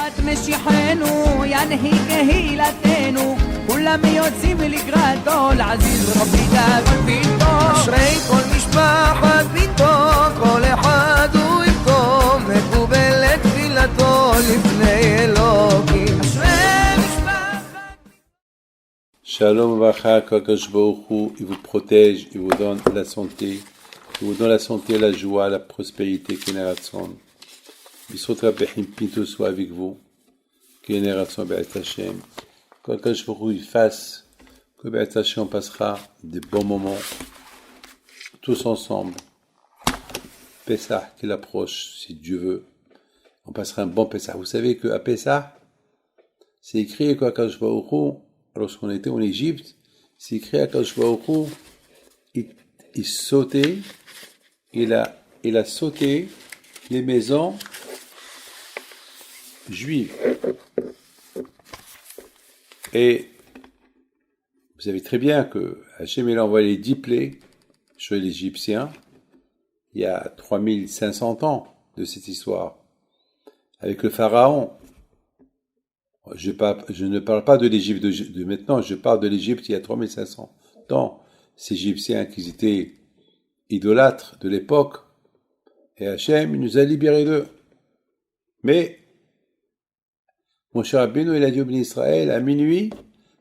את משיחנו, ינהי קהילתנו, כולם יוצאים לקראתו, לעזיז רבי דאגון ביתו. אשרי כל משפחת ביתו, כל אחד הוא יבכו, מקובלת תפילתו לפני אלוקים. Shalom Vacha, Kakash Baruch, il vous protège, il vous donne la santé, il vous donne la santé, la joie, la prospérité, Keneratson. Bisrotra Behim Pinto soit avec vous, Keneratson Be'et Hashem. Kakash Baruch, il fasse que Be'et Hashem passera des bons moments, tous ensemble. Pessah qui approche, si Dieu veut, on passera un bon Pessah. Vous savez qu'à Pessah, c'est écrit Kakash Baruch, lorsqu'on était en Égypte, c'est écrit à Akadosh Baruch Hu, il sautait, il a sauté les maisons juives. Et vous savez très bien que Hachem a envoyé les 10 plaies sur les Égyptiens il y a 3500 ans de cette histoire, avec le pharaon. Je ne parle pas de l'Égypte de maintenant, je parle de l'Égypte il y a 3500 ans. Ces Égyptiens qui étaient idolâtres de l'époque, et Hachem nous a libérés d'eux. Mais, mon cher Rabbeinu, il a dit au béni Israël, à minuit,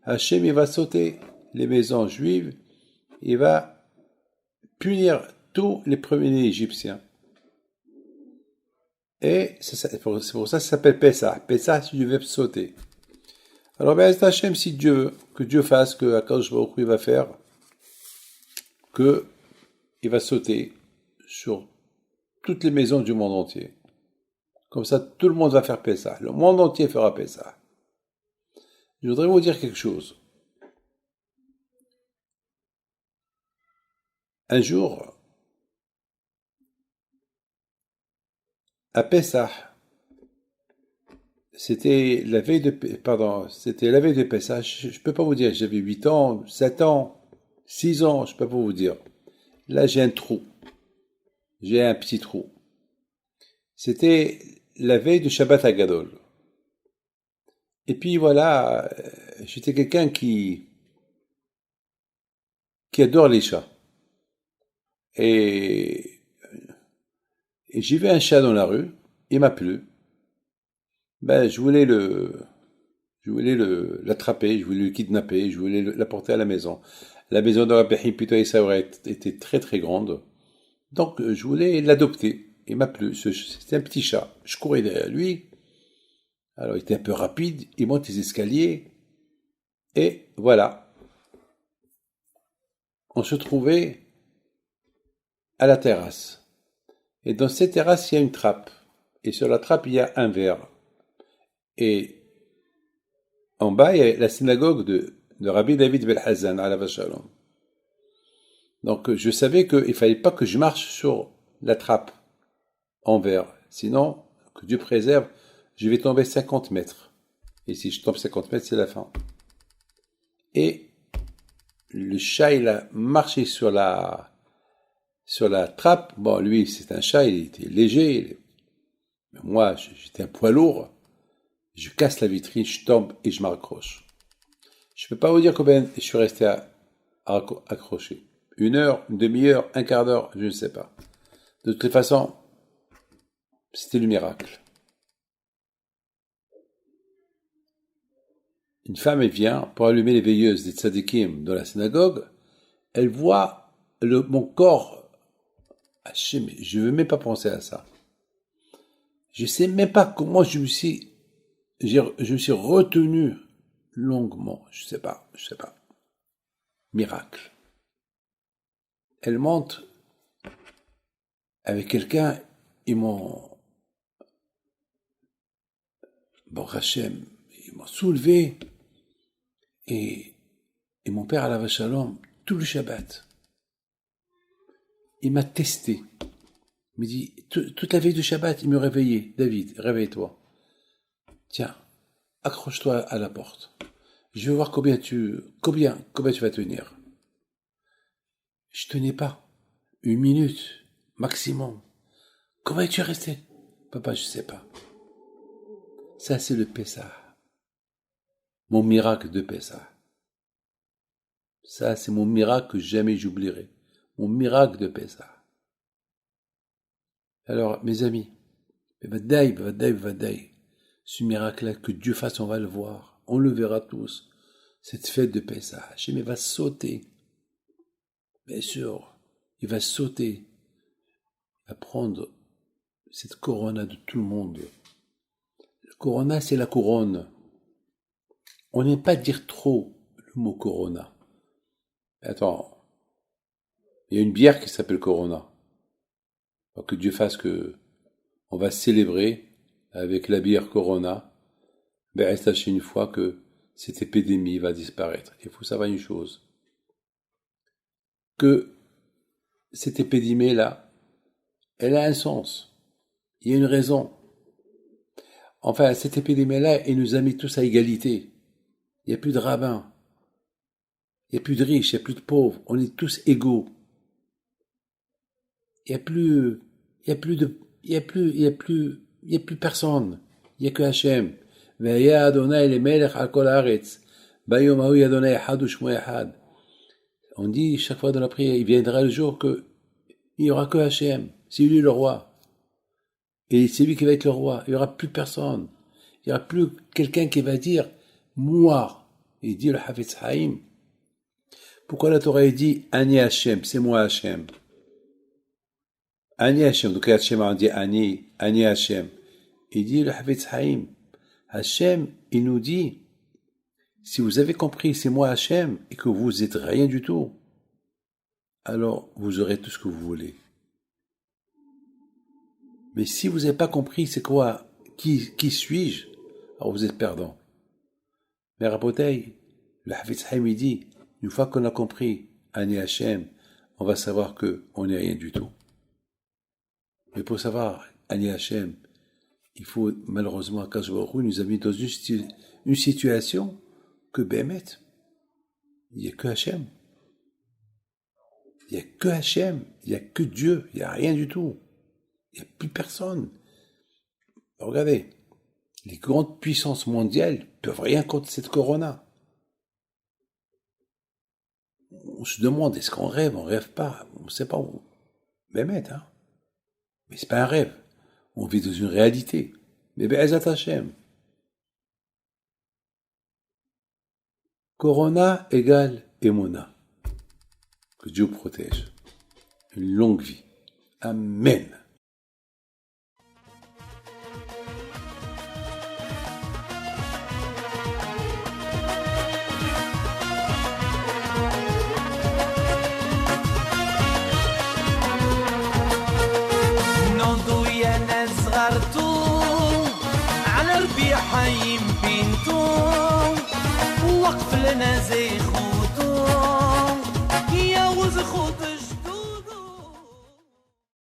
Hachem il va sauter les maisons juives, il va punir tous les premiers Égyptiens. Et c'est pour ça que ça s'appelle Pessah. Pessah, si Dieu veut sauter. Alors, ben, Hachem, si Dieu veut, que Dieu fasse, que Akadosh Baruch Hu va faire, que il va sauter sur toutes les maisons du monde entier. Comme ça, tout le monde va faire Pessah. Le monde entier fera Pessah. Je voudrais vous dire quelque chose. Un jour, à Pessah, c'était la veille de Pessah, je ne peux pas vous dire, j'avais 8 ans, 7 ans, 6 ans, je ne peux pas vous dire. Là, j'ai un trou. J'ai un petit trou. C'était la veille du Shabbat Hagadol. Et puis voilà, j'étais quelqu'un qui adore les chats. Et j'ai vu un chat dans la rue, il m'a plu. Ben, je voulais l'attraper, je voulais le kidnapper, je voulais l'apporter à la maison. La maison de Rabbi Hippolyte Isaouret était très très grande. Donc, je voulais l'adopter. Il m'a plu. C'était un petit chat. Je courais derrière lui. Alors, il était un peu rapide. Il monte les escaliers. Et voilà. On se trouvait à la terrasse. Et dans cette terrasse, il y a une trappe. Et sur la trappe, il y a un verre. Et en bas, il y a la synagogue de Rabbi David Ben Hazan, alav shalom. Donc, je savais qu'il ne fallait pas que je marche sur la trappe en verre. Sinon, que Dieu préserve, je vais tomber 50 mètres. Et si je tombe 50 mètres, c'est la fin. Et le chat, il a marché sur la trappe. Bon, lui, c'est un chat, il était léger. Mais moi, j'étais un poids lourd. Je casse la vitrine, je tombe et je m'accroche. Je ne peux pas vous dire combien je suis resté accroché. 1 heure, une demi-heure, un quart d'heure, je ne sais pas. De toute façon, c'était le miracle. Une femme, elle vient pour allumer les veilleuses des tzadikim dans la synagogue. Elle voit mon corps. Je ne veux même pas penser à ça. Je ne sais même pas comment je me suis retenu longuement. Je sais pas. Miracle. Elle monte avec quelqu'un, ils m'ont soulevé et mon père alav shalom, tout le Shabbat, il m'a testé. Il me dit, toute la veille du Shabbat, il me réveillait. David, réveille-toi. Tiens, accroche-toi à la porte. Je veux voir combien tu vas tenir. Je tenais pas. 1 minute, maximum. Comment es-tu resté? Papa, je sais pas. Ça, c'est le Pessah. Mon miracle de Pessah. Ça, c'est mon miracle que jamais j'oublierai. Mon miracle de Pessah. Alors, mes amis, ce miracle-là, que Dieu fasse, on va le voir. On le verra tous. Cette fête de Pessah, Hachem va sauter. Bien sûr, il va sauter. Il va prendre cette corona de tout le monde. La corona, c'est la couronne. On n'aime pas dire trop le mot corona. Attends, il y a une bière qui s'appelle Corona. Que Dieu fasse que on va célébrer avec la bière Corona. Ben, sachez une fois que cette épidémie va disparaître. Il faut savoir une chose. Que cette épidémie-là, elle a un sens. Il y a une raison. Enfin, cette épidémie-là, elle nous a mis tous à égalité. Il n'y a plus de rabbins. Il n'y a plus de riches, il n'y a plus de pauvres. On est tous égaux. Il n'y a plus personne. Il n'y a que Hachem. Ve'ya Adonai le melech al kol haaretz. Bayom hahu Adonai echad u'shmo echad. On dit chaque fois dans la prière, il viendra le jour que il n'y aura que Hachem. C'est lui le roi. Et c'est lui qui va être le roi. Il n'y aura plus personne. Il n'y aura plus quelqu'un qui va dire moi. Il dit le Hafetz Haïm. Pourquoi la Torah dit Ani Hachem, c'est moi Hachem. Ani Hachem, donc Hachem on dit Ani Hachem. Il dit le Hafetz Haïm. Hachem, il nous dit, si vous avez compris c'est moi Hachem et que vous n'êtes rien du tout, alors vous aurez tout ce que vous voulez. Mais si vous n'avez pas compris c'est quoi, qui suis-je, alors vous êtes perdant. Mais Rabotai, le Hafetz Haïm il dit, une fois qu'on a compris Ani Hachem, on va savoir qu'on n'est rien du tout. Mais pour savoir Ani Hachem, il faut malheureusement Akadosh Baruch Hu nous a mis dans une situation que Bémet, il n'y a que Hachem. Il n'y a que Hachem, il n'y a que Dieu, il n'y a rien du tout. Il n'y a plus personne. Regardez, les grandes puissances mondiales ne peuvent rien contre cette corona. On se demande, est-ce qu'on rêve? On rêve pas. On ne sait pas où. Bémet, hein. Mais c'est pas un rêve. On vit dans une réalité. Mais Be'ezat Hashem. Corona égale Emouna. Que Dieu protège. Une longue vie. Amen. حيم بنتو وقف لنا زي خوتو يا وز خوت